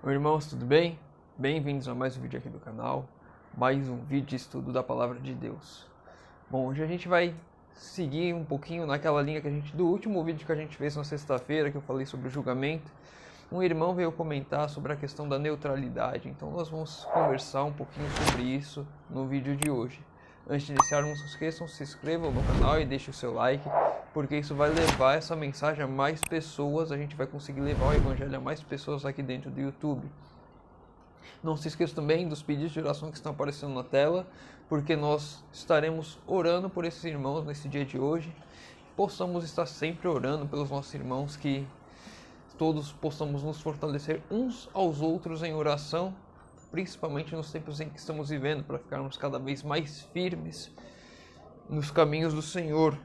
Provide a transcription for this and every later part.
Oi, irmãos, tudo bem? Bem-vindos a mais um vídeo aqui do canal, mais um vídeo de estudo da Palavra de Deus. Bom, hoje a gente vai seguir um pouquinho naquela linha do último vídeo que a gente fez na sexta-feira, que eu falei sobre o julgamento. Um irmão veio comentar sobre a questão da neutralidade, então nós vamos conversar um pouquinho sobre isso no vídeo de hoje. Antes de iniciar, não se esqueçam, se inscrevam no canal e deixem o seu like, porque isso vai levar essa mensagem a mais pessoas, a gente vai conseguir levar o evangelho a mais pessoas aqui dentro do YouTube. Não se esqueçam também dos pedidos de oração que estão aparecendo na tela, porque nós estaremos orando por esses irmãos nesse dia de hoje. Possamos estar sempre orando pelos nossos irmãos, que todos possamos nos fortalecer uns aos outros em oração, principalmente nos tempos em que estamos vivendo, para ficarmos cada vez mais firmes nos caminhos do Senhor.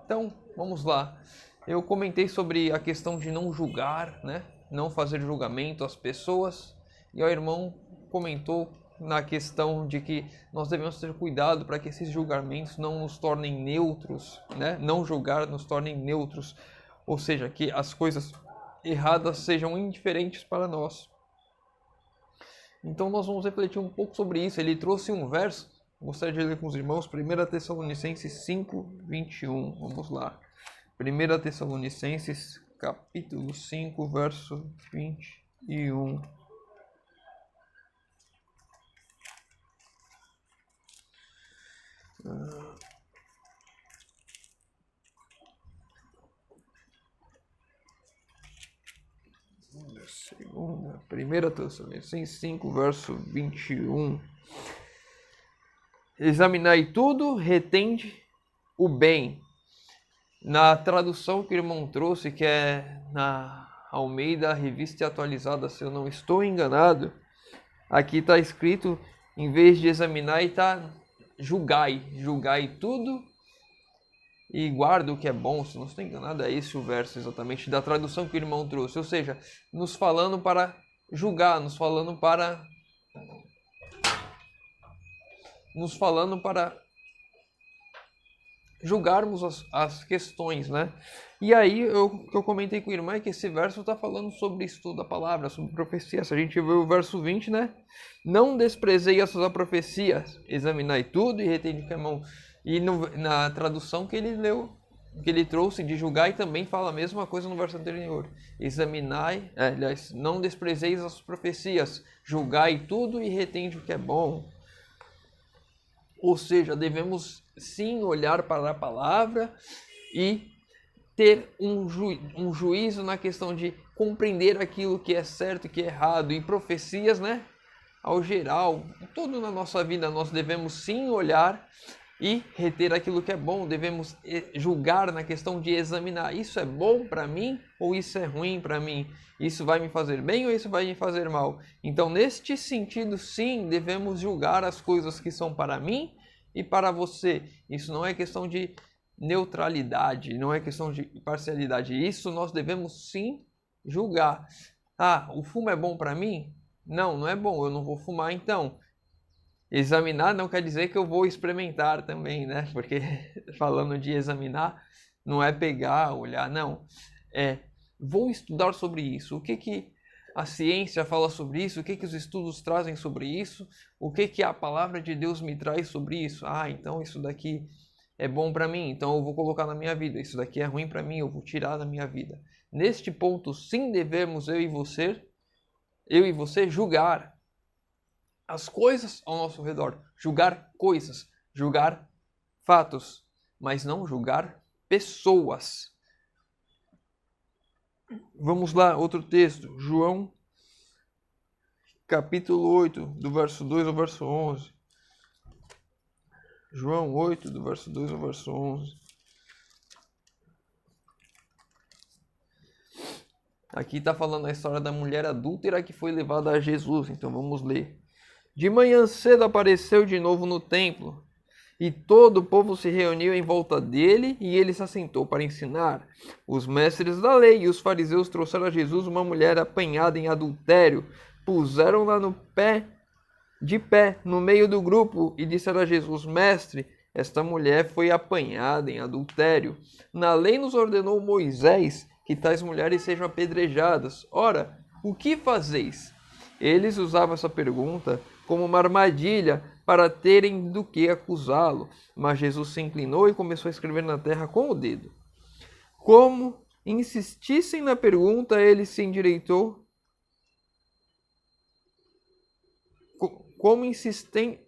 Então, vamos lá. Eu comentei sobre a questão de não julgar, né? Não fazer julgamento às pessoas. E o irmão comentou na questão de que nós devemos ter cuidado para que esses julgamentos não nos tornem neutros, né? Não julgar nos tornem neutros, ou seja, que as coisas erradas sejam indiferentes para nós. Então nós vamos refletir um pouco sobre isso. Ele trouxe um verso, gostaria de ler com os irmãos, 1 Tessalonicenses 5, 21. Vamos lá. 1 Tessalonicenses, capítulo 5, verso 21. Segunda, 1 Tessalonicenses 5, verso 21. Examinai tudo, retende o bem. Na tradução que o irmão trouxe, que é na Almeida Revista Atualizada, se eu não estou enganado, aqui está escrito, em vez de examinar, está julgai tudo e guarda o que é bom. Se não estou enganado, é esse o verso exatamente da tradução que o irmão trouxe, ou seja, nos falando para julgar, nos falando para julgarmos as questões, né? E aí, eu comentei com o irmão é que esse verso está falando sobre estudo da palavra, sobre profecia. Se a gente vê o verso 20, né? Não desprezei as suas profecias, examinai tudo e retende o que é bom. E na tradução que ele leu, que ele trouxe de julgar, e também fala a mesma coisa no verso anterior. Examinai, aliás, não desprezeis as profecias, julgai tudo e retende o que é bom. Ou seja, devemos sim olhar para a palavra e ter um juízo na questão de compreender aquilo que é certo e que é errado. E profecias, né? Ao geral, tudo na nossa vida nós devemos sim olhar e reter aquilo que é bom. Devemos julgar na questão de examinar. Isso é bom para mim ou isso é ruim para mim? Isso vai me fazer bem ou isso vai me fazer mal? Então, neste sentido, sim, devemos julgar as coisas que são para mim e para você. Isso não é questão de neutralidade, não é questão de parcialidade. Isso nós devemos sim julgar. Ah, o fumo é bom para mim? Não, não é bom, eu não vou fumar então. Examinar não quer dizer que eu vou experimentar também, né? Porque falando de examinar, não é pegar, olhar, não. Vou estudar sobre isso. O que a ciência fala sobre isso? O que os estudos trazem sobre isso? O que a palavra de Deus me traz sobre isso? Ah, então isso daqui é bom para mim, então eu vou colocar na minha vida. Isso daqui é ruim para mim, eu vou tirar da minha vida. Neste ponto, sim, devemos eu e você julgar as coisas ao nosso redor, julgar coisas, julgar fatos, mas não julgar pessoas. Vamos lá, outro texto, João, capítulo 8, do verso 2 ao verso 11. João 8, do verso 2 ao verso 11. Aqui está falando a história da mulher adúltera que foi levada a Jesus, então vamos ler. De manhã cedo apareceu de novo no templo, e todo o povo se reuniu em volta dele, e ele se assentou para ensinar. Os mestres da lei e os fariseus trouxeram a Jesus uma mulher apanhada em adultério, puseram-la de pé no meio do grupo, e disseram a Jesus: Mestre, esta mulher foi apanhada em adultério. Na lei nos ordenou Moisés que tais mulheres sejam apedrejadas. Ora, o que fazeis? Eles usavam essa pergunta como uma armadilha para terem do que acusá-lo. Mas Jesus se inclinou e começou a escrever na terra com o dedo. Como insistissem na pergunta, ele se endireitou. Como insistissem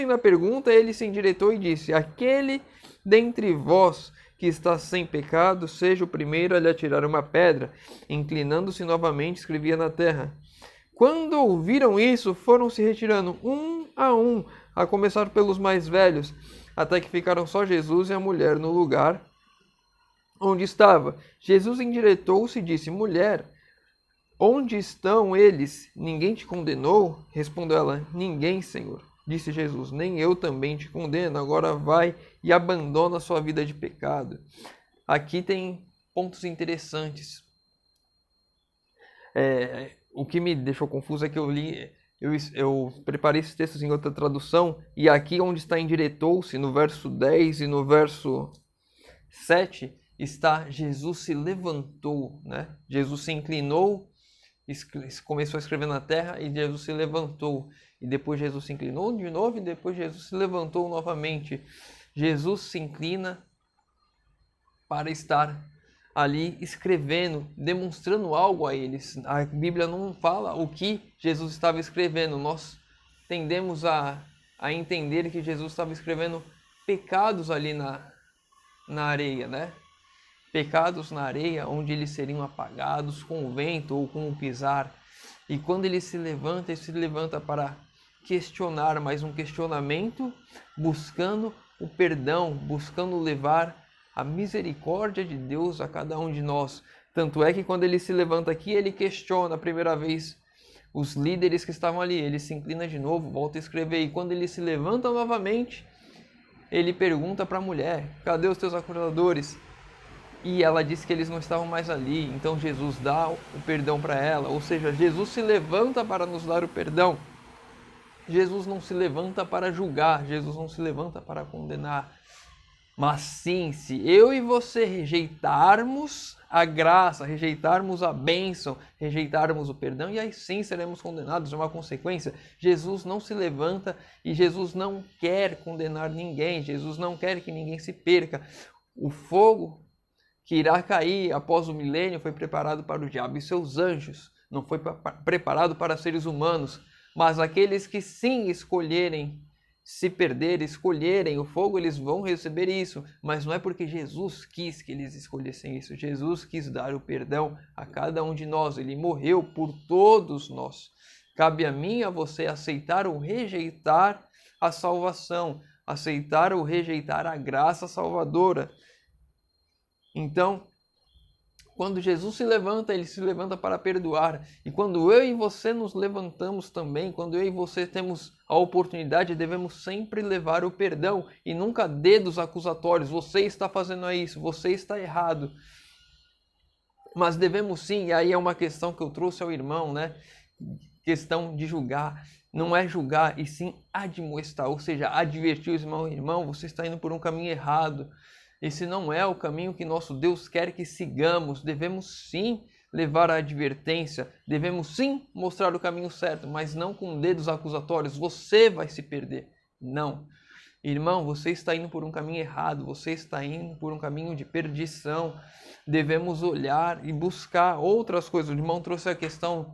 na pergunta, ele se endireitou e disse: aquele dentre vós que está sem pecado, seja o primeiro a lhe atirar uma pedra. Inclinando-se novamente, escrevia na terra. Quando ouviram isso, foram se retirando a começar pelos mais velhos, até que ficaram só Jesus e a mulher no lugar onde estava. Jesus endireitou-se e disse: mulher, onde estão eles? Ninguém te condenou? Respondeu ela: ninguém, Senhor. Disse Jesus: nem eu também te condeno. Agora vai e abandona sua vida de pecado. Aqui tem pontos interessantes. O que me deixou confuso é que eu preparei esses textos em outra tradução, e aqui onde está endireitou-se, no verso 10 e no verso 7, está Jesus se levantou, né? Jesus se inclinou, começou a escrever na terra, e Jesus se levantou. E depois Jesus se inclinou de novo, e depois Jesus se levantou novamente. Jesus se inclina para estar ali escrevendo, demonstrando algo a eles. A Bíblia não fala o que Jesus estava escrevendo. Nós tendemos a entender que Jesus estava escrevendo pecados ali na areia, né? Pecados na areia, onde eles seriam apagados com o vento ou com o pisar. E quando ele se levanta para questionar, mais um questionamento, buscando o perdão, buscando levar a misericórdia de Deus a cada um de nós. Tanto é que quando ele se levanta aqui, ele questiona a primeira vez os líderes que estavam ali. Ele se inclina de novo, volta a escrever. E quando ele se levanta novamente, ele pergunta para a mulher: cadê os teus acusadores? E ela disse que eles não estavam mais ali. Então Jesus dá o perdão para ela. Ou seja, Jesus se levanta para nos dar o perdão. Jesus não se levanta para julgar. Jesus não se levanta para condenar. Mas sim, se eu e você rejeitarmos a graça, rejeitarmos a bênção, rejeitarmos o perdão, e aí sim seremos condenados, é uma consequência. Jesus não se levanta e Jesus não quer condenar ninguém. Jesus não quer que ninguém se perca. O fogo que irá cair após o milênio foi preparado para o diabo e seus anjos. Não foi preparado para seres humanos, mas aqueles que sim escolherem se perder, escolherem o fogo, eles vão receber isso. Mas não é porque Jesus quis que eles escolhessem isso. Jesus quis dar o perdão a cada um de nós. Ele morreu por todos nós. Cabe a mim e a você aceitar ou rejeitar a salvação, aceitar ou rejeitar a graça salvadora. Então, quando Jesus se levanta, ele se levanta para perdoar. E quando eu e você nos levantamos também, quando eu e você temos a oportunidade, devemos sempre levar o perdão e nunca dedos acusatórios. Você está fazendo isso, você está errado. Mas devemos sim, e aí é uma questão que eu trouxe ao irmão, né? Questão de julgar. Não é julgar, e sim admoestar, ou seja, advertir o irmão, você está indo por um caminho errado. Esse não é o caminho que nosso Deus quer que sigamos. Devemos sim levar a advertência, devemos sim mostrar o caminho certo, mas não com dedos acusatórios. Você vai se perder. Não. Irmão, você está indo por um caminho errado, você está indo por um caminho de perdição. Devemos olhar e buscar outras coisas. O irmão trouxe a questão,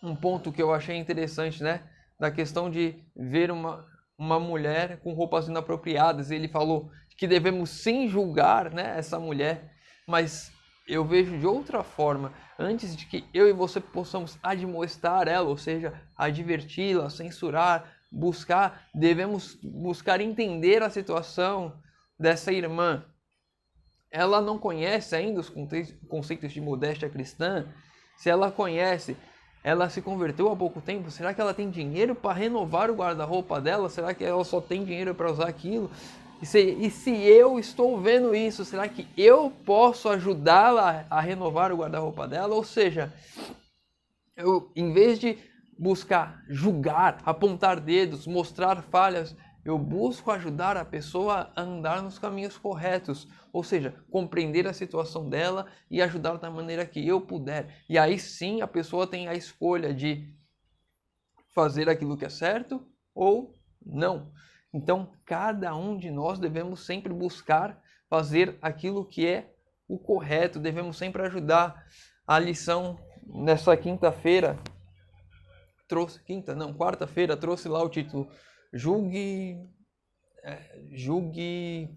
um ponto que eu achei interessante, né? Da questão de ver uma mulher com roupas inapropriadas. Ele falou que devemos sim julgar, né, essa mulher, mas eu vejo de outra forma. Antes de que eu e você possamos admoestar ela, ou seja, adverti-la, censurar, devemos buscar entender a situação dessa irmã. Ela não conhece ainda os conceitos de modéstia cristã. Se ela conhece, ela se converteu há pouco tempo, será que ela tem dinheiro para renovar o guarda-roupa dela? Será que ela só tem dinheiro para usar aquilo? E se eu estou vendo isso, será que eu posso ajudá-la a renovar o guarda-roupa dela? Ou seja, eu, em vez de buscar julgar, apontar dedos, mostrar falhas, Eu busco ajudar a pessoa a andar nos caminhos corretos, ou seja, compreender a situação dela e ajudar da maneira que eu puder. E aí sim a pessoa tem a escolha de fazer aquilo que é certo ou não. Então, cada um de nós devemos sempre buscar fazer aquilo que é o correto, devemos sempre ajudar. A lição nessa quarta-feira trouxe lá o título Julgue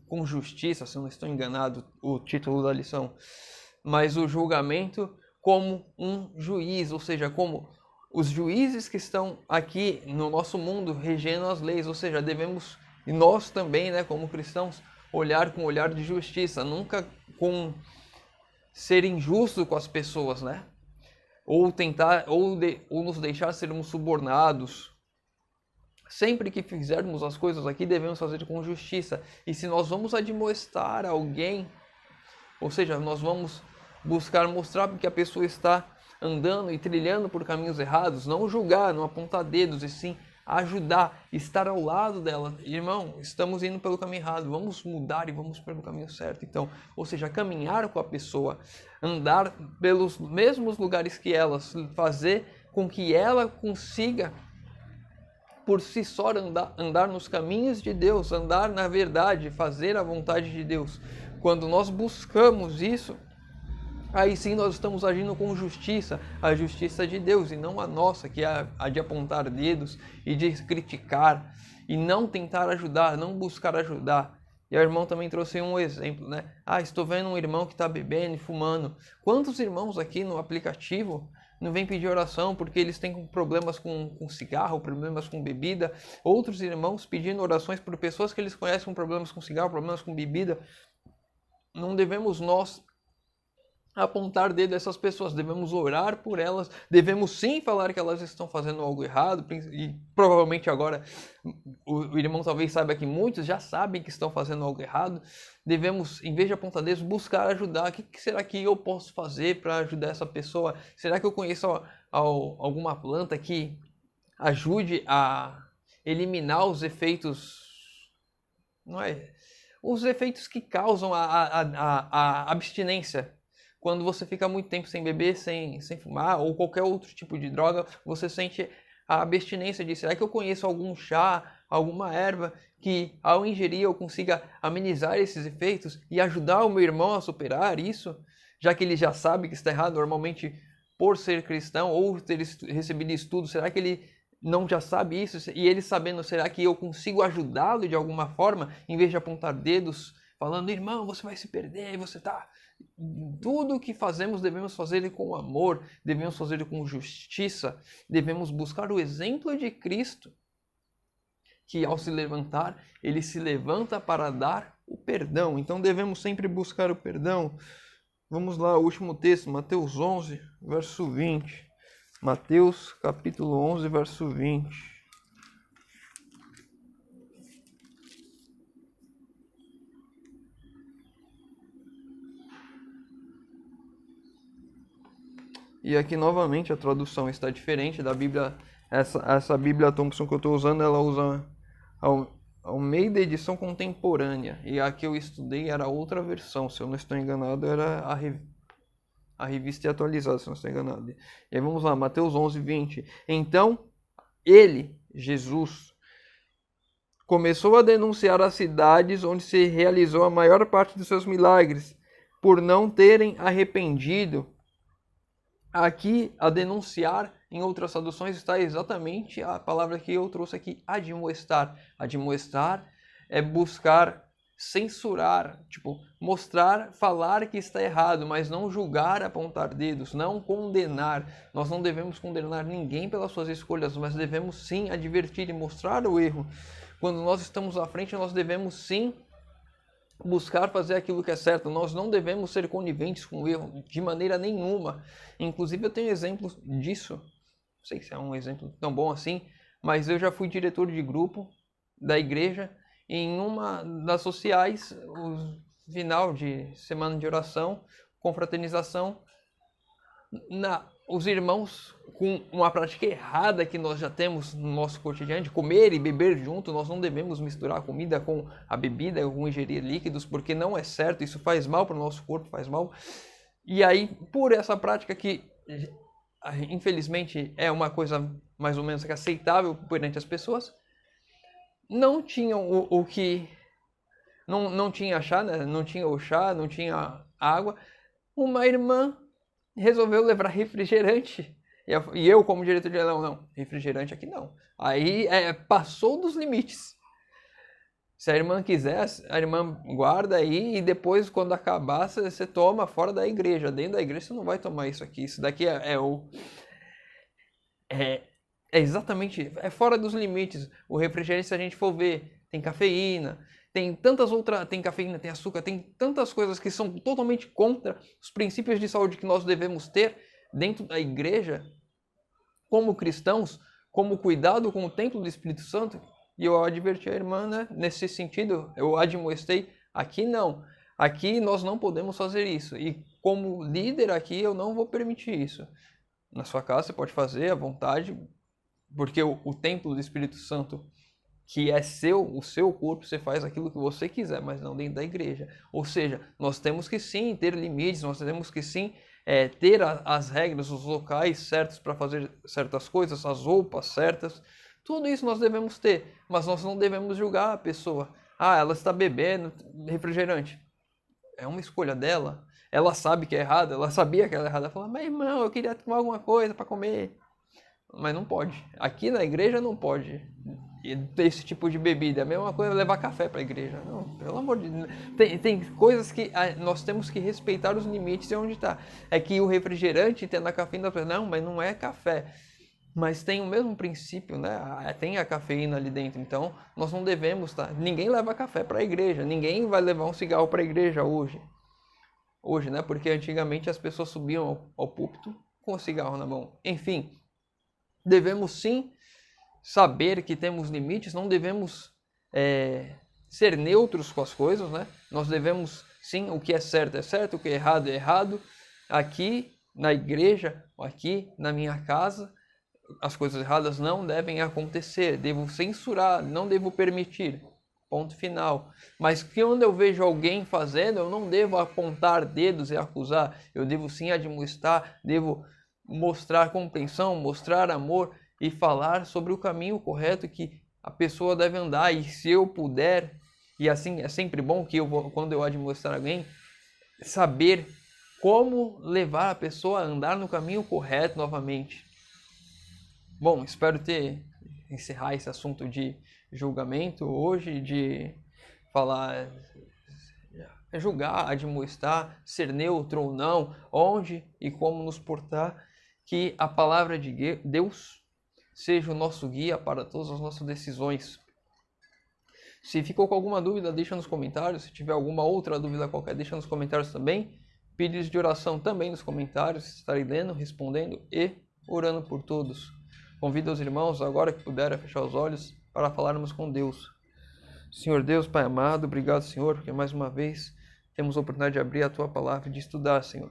com justiça, se eu não estou enganado, o título da lição. Mas o julgamento como um juiz, ou seja, como os juízes que estão aqui no nosso mundo regendo as leis, ou seja, devemos, e nós também, né, como cristãos, olhar com olhar de justiça, nunca com ser injusto com as pessoas, né? Ou tentar, ou nos deixar sermos subornados. Sempre que fizermos as coisas aqui, devemos fazer com justiça. E se nós vamos admoestar alguém, ou seja, nós vamos buscar mostrar que a pessoa está andando e trilhando por caminhos errados, não julgar, não apontar dedos, e sim ajudar, estar ao lado dela. Irmão, estamos indo pelo caminho errado, vamos mudar e vamos pelo caminho certo. Então, ou seja, caminhar com a pessoa, andar pelos mesmos lugares que ela, fazer com que ela consiga por si só andar nos caminhos de Deus, andar na verdade, fazer a vontade de Deus. Quando nós buscamos isso, aí sim nós estamos agindo com justiça, a justiça de Deus e não a nossa, que é a de apontar dedos e de criticar e não tentar ajudar, não buscar ajudar. E o irmão também trouxe um exemplo, né? Estou vendo um irmão que está bebendo e fumando. Quantos irmãos aqui no aplicativo não vêm pedir oração porque eles têm problemas com cigarro, problemas com bebida? Outros irmãos pedindo orações por pessoas que eles conhecem com problemas com cigarro, problemas com bebida. Não devemos nós apontar dedo a essas pessoas, devemos orar por elas, devemos sim falar que elas estão fazendo algo errado, e provavelmente agora o irmão talvez saiba que muitos já sabem que estão fazendo algo errado. Devemos, em vez de apontar dedos, buscar ajudar. O que será que eu posso fazer para ajudar essa pessoa? Será que eu conheço alguma planta que ajude a eliminar os efeitos, não é? Os efeitos que causam a abstinência? Quando você fica muito tempo sem beber, sem fumar ou qualquer outro tipo de droga, você sente a abstinência de, será que eu conheço algum chá, alguma erva que ao ingerir eu consiga amenizar esses efeitos e ajudar o meu irmão a superar isso? Já que ele já sabe que está errado, normalmente por ser cristão ou ter recebido estudo, será que ele não já sabe isso? E ele sabendo, será que eu consigo ajudá-lo de alguma forma, em vez de apontar dedos, falando, irmão, você vai se perder, você está... Tudo o que fazemos devemos fazer com amor, devemos fazer com justiça, devemos buscar o exemplo de Cristo, que ao se levantar, ele se levanta para dar o perdão. Então devemos sempre buscar o perdão. Vamos lá, o último texto, Mateus 11, verso 20. Mateus capítulo 11, verso 20. E aqui novamente a tradução está diferente da Bíblia. Essa Bíblia Thompson que eu estou usando, ela usa ao meio da edição contemporânea. E a que eu estudei era outra versão, se eu não estou enganado, era a revista atualizada, se eu não estou enganado. E aí vamos lá, Mateus 11, 20. Então, ele, Jesus, começou a denunciar as cidades onde se realizou a maior parte dos seus milagres, por não terem arrependido. Aqui, a denunciar, em outras traduções, está exatamente a palavra que eu trouxe aqui, admoestar. Admoestar é buscar censurar, mostrar, falar que está errado, mas não julgar, apontar dedos, não condenar. Nós não devemos condenar ninguém pelas suas escolhas, mas devemos sim advertir e mostrar o erro. Quando nós estamos à frente, nós devemos sim buscar fazer aquilo que é certo. Nós não devemos ser coniventes com o erro de maneira nenhuma. Inclusive eu tenho exemplos disso. Não sei se é um exemplo tão bom assim, mas eu já fui diretor de grupo da igreja em uma das sociais, o final de semana de oração, confraternização. os irmãos com uma prática errada que nós já temos no nosso cotidiano, de comer e beber junto, nós não devemos misturar a comida com a bebida, com ingerir líquidos, porque não é certo, isso faz mal para o nosso corpo, faz mal. E aí, por essa prática que, infelizmente, é uma coisa mais ou menos aceitável perante as pessoas, não tinham o que... Não tinha chá, né? Não tinha o chá, não tinha água. Uma irmã resolveu levar refrigerante. E eu, como diretor de não, refrigerante aqui não. Aí passou dos limites. Se a irmã quiser, a irmã guarda aí e depois, quando acabar, você toma fora da igreja. Dentro da igreja você não vai tomar isso aqui. Isso daqui é exatamente... É fora dos limites. O refrigerante, se a gente for ver, tem cafeína, tem tantas outras... Tem cafeína, tem açúcar, tem tantas coisas que são totalmente contra os princípios de saúde que nós devemos ter dentro da igreja, como cristãos, como cuidado com o templo do Espírito Santo. E eu adverti a irmã, né? Nesse sentido, eu admoestei, aqui não. Aqui nós não podemos fazer isso. E como líder aqui, eu não vou permitir isso. Na sua casa você pode fazer à vontade, porque o templo do Espírito Santo, que é o seu corpo, você faz aquilo que você quiser, mas não dentro da igreja. Ou seja, nós temos que sim ter limites, nós temos que sim ter as regras, os locais certos para fazer certas coisas, as roupas certas. Tudo isso nós devemos ter, mas nós não devemos julgar a pessoa. Ah, ela está bebendo refrigerante. É uma escolha dela. Ela sabe que é errado, ela sabia que era errado. Ela fala, mas irmão, eu queria tomar alguma coisa para comer. Mas não pode. Aqui na igreja não pode ter esse tipo de bebida. A mesma coisa é levar café para a igreja. Não, pelo amor de Deus. Tem coisas que nós temos que respeitar os limites e onde está. É que o refrigerante tem na cafeína. Não, mas não é café. Mas tem o mesmo princípio, né? Tem a cafeína ali dentro. Então, nós não devemos, tá? Ninguém leva café para a igreja. Ninguém vai levar um cigarro para a igreja hoje. Hoje, né? Porque antigamente as pessoas subiam ao púlpito com o cigarro na mão. Enfim, devemos sim saber que temos limites. Não devemos ser neutros com as coisas, né? Nós devemos, sim, o que é certo, o que é errado. Aqui na igreja, aqui na minha casa, as coisas erradas não devem acontecer. Devo censurar, não devo permitir. Ponto final. Mas quando eu vejo alguém fazendo, eu não devo apontar dedos e acusar. Eu devo sim admoestar, devo mostrar compreensão, mostrar amor e falar sobre o caminho correto que a pessoa deve andar. E se eu puder, e assim é sempre bom que quando eu admoestar alguém, saber como levar a pessoa a andar no caminho correto novamente. Bom, espero encerrar esse assunto de julgamento hoje, de falar, julgar, admoestar, ser neutro ou não, onde e como nos portar, que a palavra de Deus seja o nosso guia para todas as nossas decisões. Se ficou com alguma dúvida, deixa nos comentários. Se tiver alguma outra dúvida qualquer, deixa nos comentários também. Pedidos de oração também nos comentários, estarei lendo, respondendo e orando por todos. Convido os irmãos, agora que puderem, a fechar os olhos para falarmos com Deus. Senhor Deus, Pai amado, obrigado, Senhor, porque mais uma vez temos a oportunidade de abrir a Tua palavra e de estudar, Senhor.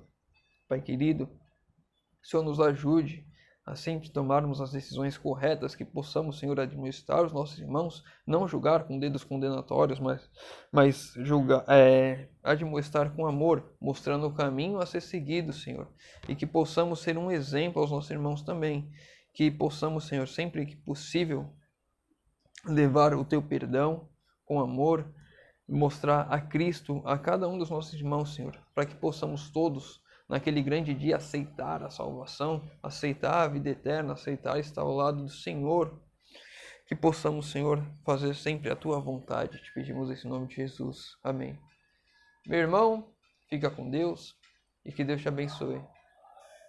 Pai querido, que o Senhor nos ajude a sempre tomarmos as decisões corretas, que possamos, Senhor, admoestar os nossos irmãos, não julgar com dedos condenatórios, mas julgar, admoestar com amor, mostrando o caminho a ser seguido, Senhor. E que possamos ser um exemplo aos nossos irmãos também. Que possamos, Senhor, sempre que possível, levar o Teu perdão com amor, mostrar a Cristo a cada um dos nossos irmãos, Senhor, para que possamos todos, naquele grande dia, aceitar a salvação, aceitar a vida eterna, aceitar estar ao lado do Senhor. Que possamos, Senhor, fazer sempre a Tua vontade. Te pedimos em nome de Jesus. Amém. Meu irmão, fica com Deus e que Deus te abençoe.